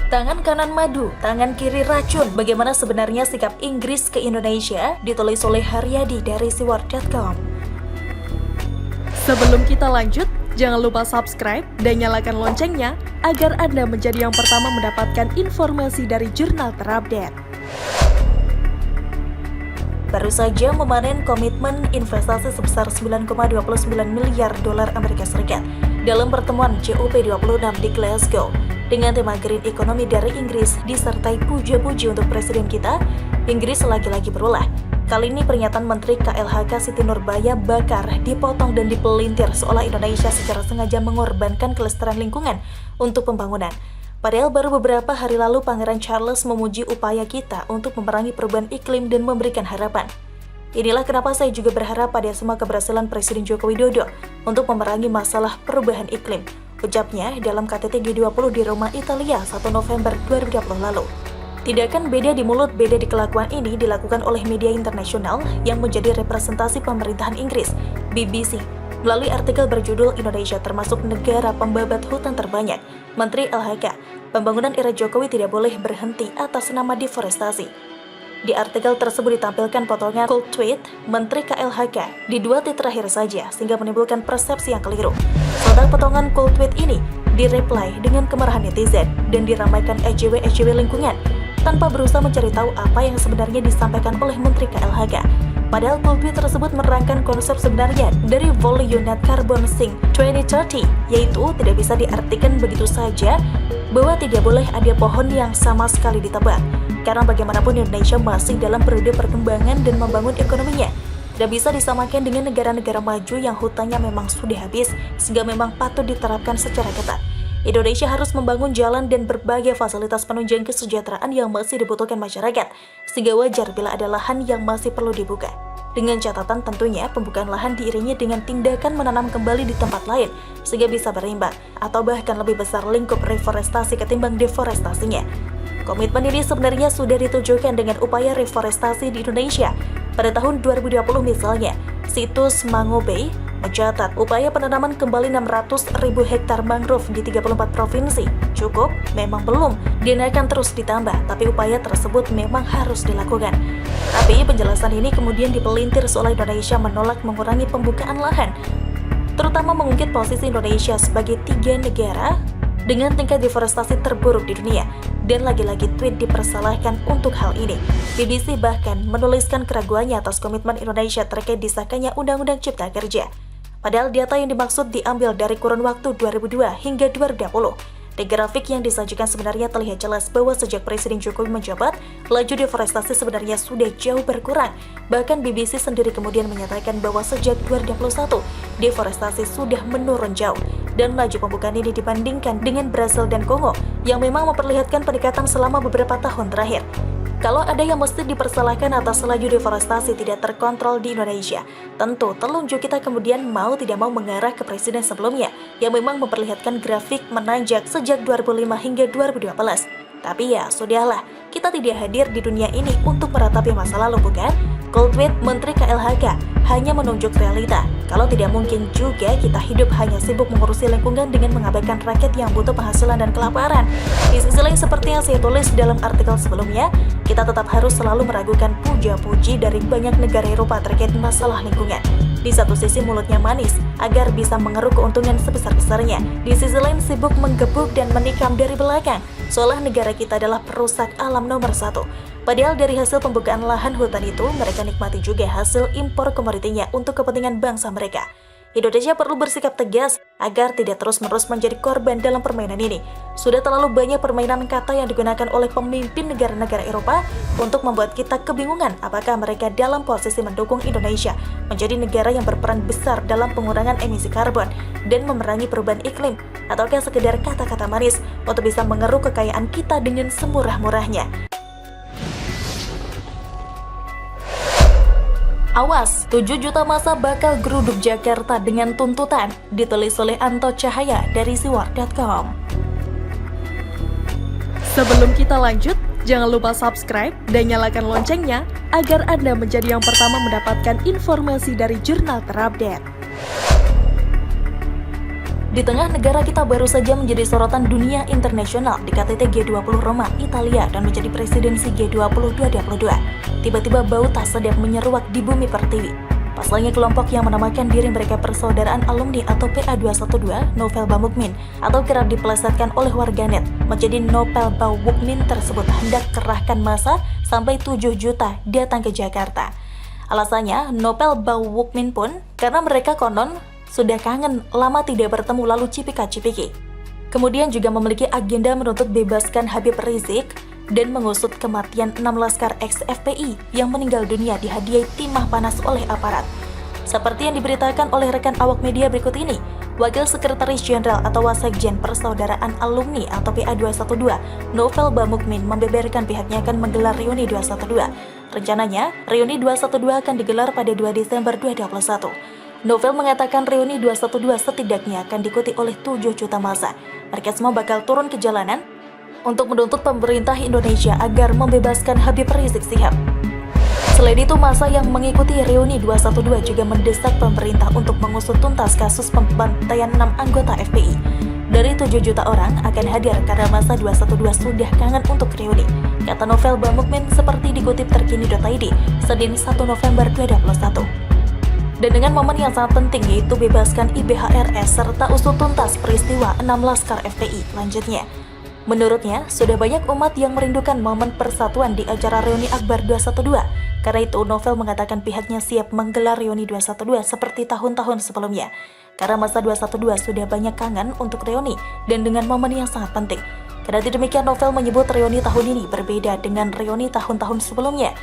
Tangan kanan madu, tangan kiri racun. Bagaimana sebenarnya sikap Inggris ke Indonesia? Ditulis oleh Haryadi dari siwar.com. Sebelum kita lanjut, jangan lupa subscribe dan nyalakan loncengnya agar Anda menjadi yang pertama mendapatkan informasi dari jurnal terupdate. Baru saja memanen komitmen investasi sebesar 9,29 miliar dolar Amerika Serikat dalam pertemuan COP26 di Glasgow dengan tema Green Economy dari Inggris disertai puja-puji untuk presiden kita. Inggris lagi-lagi berulah. Kali ini pernyataan Menteri KLHK Siti Nurbaya bakar, dipotong dan dipelintir seolah Indonesia secara sengaja mengorbankan kelestarian lingkungan untuk pembangunan. Padahal baru beberapa hari lalu Pangeran Charles memuji upaya kita untuk memerangi perubahan iklim dan memberikan harapan. Inilah kenapa saya juga berharap pada semua keberhasilan Presiden Joko Widodo untuk memerangi masalah perubahan iklim, ucapnya dalam KTT G20 di Roma, Italia 1 November 2020 lalu. Tidak akan beda di mulut, beda di kelakuan ini dilakukan oleh media internasional yang menjadi representasi pemerintahan Inggris, BBC. Melalui artikel berjudul Indonesia termasuk negara pembabat hutan terbanyak, Menteri LHK, pembangunan era Jokowi tidak boleh berhenti atas nama deforestasi. Di artikel tersebut ditampilkan potongan cold tweet Menteri KLHK di 2 tweet terakhir saja sehingga menimbulkan persepsi yang keliru. Sontak potongan cold tweet ini direply dengan kemarahan netizen dan diramaikan EJW lingkungan tanpa berusaha mencari tahu apa yang sebenarnya disampaikan oleh Menteri KLHK. Padahal cold tweet tersebut menerangkan konsep sebenarnya dari Volume Net Carbon Sink 2030, yaitu tidak bisa diartikan begitu saja bahwa tidak boleh ada pohon yang sama sekali ditebang. Karena bagaimanapun Indonesia masih dalam periode perkembangan dan membangun ekonominya. Tidak bisa disamakan dengan negara-negara maju yang hutannya memang sudah habis sehingga memang patut diterapkan secara ketat. Indonesia harus membangun jalan dan berbagai fasilitas penunjang kesejahteraan yang masih dibutuhkan masyarakat, sehingga wajar bila ada lahan yang masih perlu dibuka. Dengan catatan tentunya pembukaan lahan diiringi dengan tindakan menanam kembali di tempat lain, sehingga bisa berimbang, atau bahkan lebih besar lingkup reforestasi ketimbang deforestasinya. Komitmen ini sebenarnya sudah ditujukan dengan upaya reforestasi di Indonesia. Pada tahun 2020 misalnya, situs Mango Bay mencatat upaya penanaman kembali 600.000 hektar mangrove di 34 provinsi. Cukup? Memang belum, dan akan terus ditambah, tapi upaya tersebut memang harus dilakukan. Tapi penjelasan ini kemudian dipelintir seolah Indonesia menolak mengurangi pembukaan lahan, terutama mengungkit posisi Indonesia sebagai 3 negara dengan tingkat deforestasi terburuk di dunia. Dan lagi-lagi tweet dipersalahkan untuk hal ini. BBC bahkan menuliskan keraguannya atas komitmen Indonesia terkait disahkannya Undang-Undang Cipta Kerja. Padahal data yang dimaksud diambil dari kurun waktu 2002 hingga 2020. Di grafik yang disajikan sebenarnya terlihat jelas bahwa sejak Presiden Jokowi menjabat, laju deforestasi sebenarnya sudah jauh berkurang. Bahkan BBC sendiri kemudian menyatakan bahwa sejak 2021, deforestasi sudah menurun jauh. Dan laju pembukaan ini dibandingkan dengan Brasil dan Kongo yang memang memperlihatkan peningkatan selama beberapa tahun terakhir. Kalau ada yang mesti dipersalahkan atas laju deforestasi tidak terkontrol di Indonesia, tentu telunjuk kita kemudian mau tidak mau mengarah ke presiden sebelumnya yang memang memperlihatkan grafik menanjak sejak 2005 hingga 2012. Tapi ya, sudahlah, kita tidak hadir di dunia ini untuk meratapi masa lalu, bukan? Cold tweet Menteri KLHK hanya menunjuk realita. Kalau tidak mungkin juga kita hidup hanya sibuk mengurusi lingkungan dengan mengabaikan rakyat yang butuh penghasilan dan kelaparan. Di sisi lain, seperti yang saya tulis dalam artikel sebelumnya, kita tetap harus selalu meragukan puja-puji dari banyak negara Eropa terkait masalah lingkungan. Di satu sisi mulutnya manis agar bisa mengeruk keuntungan sebesar-besarnya. Di sisi lain sibuk menggebuk dan menikam dari belakang, seolah negara kita adalah perusak alam nomor 1. Padahal dari hasil pembukaan lahan hutan itu, mereka nikmati juga hasil impor komoditinya untuk kepentingan bangsa mereka. Indonesia perlu bersikap tegas agar tidak terus-menerus menjadi korban dalam permainan ini. Sudah terlalu banyak permainan kata yang digunakan oleh pemimpin negara-negara Eropa untuk membuat kita kebingungan apakah mereka dalam posisi mendukung Indonesia menjadi negara yang berperan besar dalam pengurangan emisi karbon dan memerangi perubahan iklim, ataukah sekedar kata-kata manis untuk bisa mengeruk kekayaan kita dengan semurah-murahnya. Awas, 7 juta masa bakal geruduk Jakarta dengan tuntutan, ditulis oleh Anto Cahaya dari siwar.com. Sebelum kita lanjut, jangan lupa subscribe dan nyalakan loncengnya agar Anda menjadi yang pertama mendapatkan informasi dari jurnal terupdate. Di tengah negara kita baru saja menjadi sorotan dunia internasional di KTT G20 Roma, Italia, dan menjadi presidensi G20 2022. Tiba-tiba bau tak sedap menyeruak di bumi pertiwi. Pasalnya kelompok yang menamakan diri mereka Persaudaraan Alumni atau PA212, Novel Bamukmin, atau kerap dipelesetkan oleh warganet menjadi Nopel Bawukmin tersebut hendak kerahkan massa sampai 7 juta datang ke Jakarta. Alasannya, Nopel Bawukmin pun karena mereka konon sudah kangen lama tidak bertemu lalu cipika-cipiki. Kemudian juga memiliki agenda menuntut bebaskan Habib Rizik dan mengusut kematian 6 laskar ex-FPI yang meninggal dunia dihadiahi timah panas oleh aparat. Seperti yang diberitakan oleh rekan awak media berikut ini, Wakil Sekretaris Jenderal atau Wasekjen Persaudaraan Alumni atau PA212, Novel Bamukmin membeberkan pihaknya akan menggelar reuni 212. Rencananya, reuni 212 akan digelar pada 2 Desember 2021. Novel mengatakan reuni 212 setidaknya akan diikuti oleh 7 juta massa. Mereka semua bakal turun ke jalanan untuk menuntut pemerintah Indonesia agar membebaskan Habib Rizik Syihab. Selain itu, massa yang mengikuti reuni 212 juga mendesak pemerintah untuk mengusut tuntas kasus pembantaian 6 anggota FPI. Dari 7 juta orang akan hadir karena massa 212 sudah kangen untuk reuni, kata Novel Bamukmin seperti dikutip terkini.id, Senin 1 November 2021. Dan dengan momen yang sangat penting yaitu bebaskan IBHRS serta usut tuntas peristiwa 6 laskar FPI. Lanjutnya, menurutnya sudah banyak umat yang merindukan momen persatuan di acara reuni Akbar 212. Karena itu Novel mengatakan pihaknya siap menggelar reuni 212 seperti tahun-tahun sebelumnya. Karena masa 212 sudah banyak kangen untuk reuni dan dengan momen yang sangat penting. Karena demikian Novel menyebut reuni tahun ini berbeda dengan reuni tahun-tahun sebelumnya.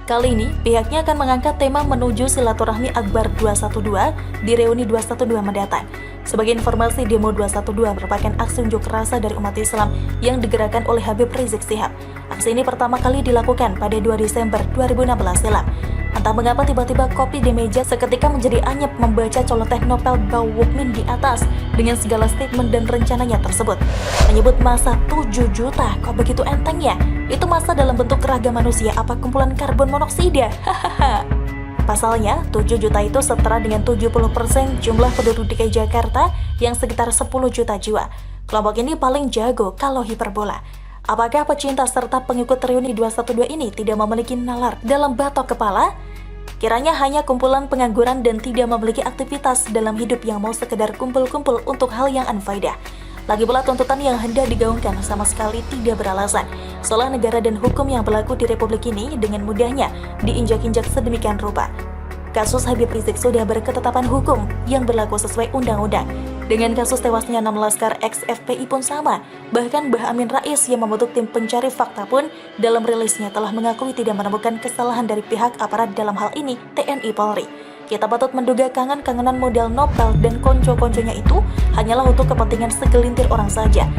Kali ini, pihaknya akan mengangkat tema menuju silaturahmi Akbar 212 di reuni 212 mendatang. Sebagai informasi, demo 212 merupakan aksi unjuk rasa dari umat Islam yang digerakkan oleh Habib Rizik Syihab. Aksi ini pertama kali dilakukan pada 2 Desember 2016 silam. Entah mengapa tiba-tiba kopi di meja seketika menjadi anyep membaca celoteh Nopel Bawukmin di atas dengan segala statement dan rencananya tersebut. Menyebut massa 7 juta, kok begitu enteng ya? Itu massa dalam bentuk raga manusia apa kumpulan karbon monoksida? Hahaha. Pasalnya, 7 juta itu setara dengan 70% jumlah penduduk DKI Jakarta yang sekitar 10 juta jiwa. Kelompok ini paling jago kalau hiperbola. Apakah pecinta serta pengikut reuni 212 ini tidak memiliki nalar dalam batok kepala? Kiranya hanya kumpulan pengangguran dan tidak memiliki aktivitas dalam hidup yang mau sekedar kumpul-kumpul untuk hal yang unfaedah. Lagi pula tuntutan yang hendak digaungkan sama sekali tidak beralasan. Soal negara dan hukum yang berlaku di Republik ini dengan mudahnya diinjak-injak sedemikian rupa. Kasus Habib Rizik sudah berketetapan hukum yang berlaku sesuai undang-undang. Dengan kasus tewasnya 6 laskar ex-FPI pun sama. Bahkan Bah Amin Rais yang membentuk tim pencari fakta pun dalam rilisnya telah mengakui tidak menemukan kesalahan dari pihak aparat dalam hal ini TNI Polri. Kita patut menduga kangen-kangenan model Nopel dan konco-konconya itu hanyalah untuk kepentingan segelintir orang saja.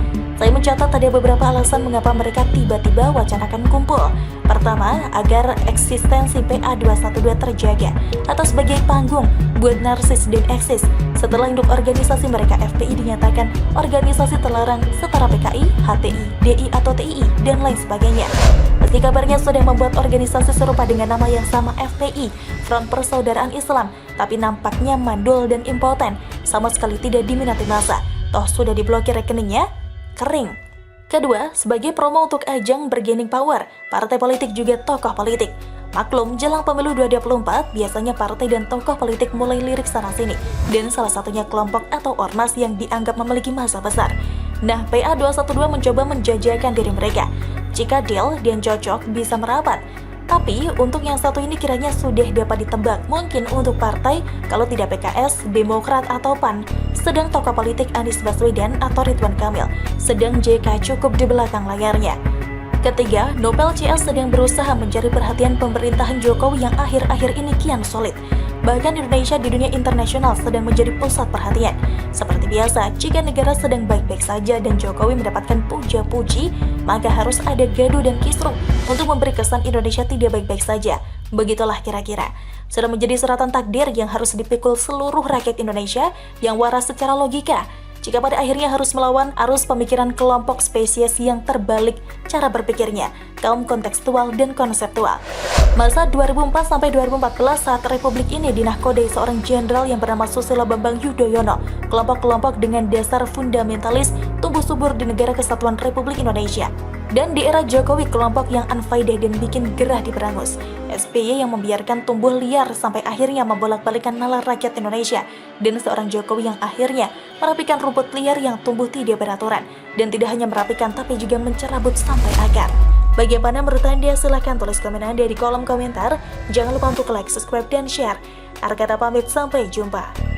Saya mencatat ada beberapa alasan mengapa mereka tiba-tiba wacanakan kumpul. Pertama, agar eksistensi PA212 terjaga atau sebagai panggung buat narsis dan eksis setelah induk organisasi mereka FPI dinyatakan organisasi terlarang setara PKI, HTI, DI atau TII, dan lain sebagainya. Meski kabarnya sudah membuat organisasi serupa dengan nama yang sama FPI, Front Persaudaraan Islam, tapi nampaknya mandul dan impoten, sama sekali tidak diminati massa. Toh sudah diblokir rekeningnya, kering. Kedua, sebagai promo untuk ajang bergaining power, partai politik juga tokoh politik. Maklum, jelang pemilu 2024, biasanya partai dan tokoh politik mulai lirik sana-sini, dan salah satunya kelompok atau ormas yang dianggap memiliki massa besar. Nah, PA212 mencoba menjajakan diri mereka. Jika deal dan cocok, bisa merapat. Tapi, untuk yang satu ini kiranya sudah dapat ditebak. Mungkin untuk partai, kalau tidak PKS, Demokrat atau PAN. Sedang tokoh politik Anies Baswedan atau Ridwan Kamil. Sedang JK cukup di belakang layarnya. Ketiga, Nopel CS sedang berusaha mencari perhatian pemerintahan Jokowi yang akhir-akhir ini kian solid. Bahkan Indonesia di dunia internasional sedang menjadi pusat perhatian. Seperti biasa, jika negara sedang baik-baik saja dan Jokowi mendapatkan puja-puji, maka harus ada gaduh dan kisruh untuk memberi kesan Indonesia tidak baik-baik saja. Begitulah kira-kira. Sudah menjadi suratan takdir yang harus dipikul seluruh rakyat Indonesia yang waras secara logika. jika pada akhirnya harus melawan arus pemikiran kelompok spesies yang terbalik cara berpikirnya, kaum kontekstual dan konseptual. Masa 2004-2014 saat Republik ini dinahkodai seorang jenderal yang bernama Susilo Bambang Yudhoyono, kelompok-kelompok dengan dasar fundamentalis tumbuh subur di negara kesatuan Republik Indonesia. Dan di era Jokowi, kelompok yang unfaedah dan bikin gerah diberangus. SBY yang membiarkan tumbuh liar sampai akhirnya membolak-balikan nalar rakyat Indonesia. Dan seorang Jokowi yang akhirnya merapikan rumput liar yang tumbuh tidak beraturan. Dan tidak hanya merapikan tapi juga mencerabut sampai akar. Bagaimana menurut Anda? Silahkan tulis komen Anda di kolom komentar. Jangan lupa untuk like, subscribe, dan share. Arkata pamit, sampai jumpa.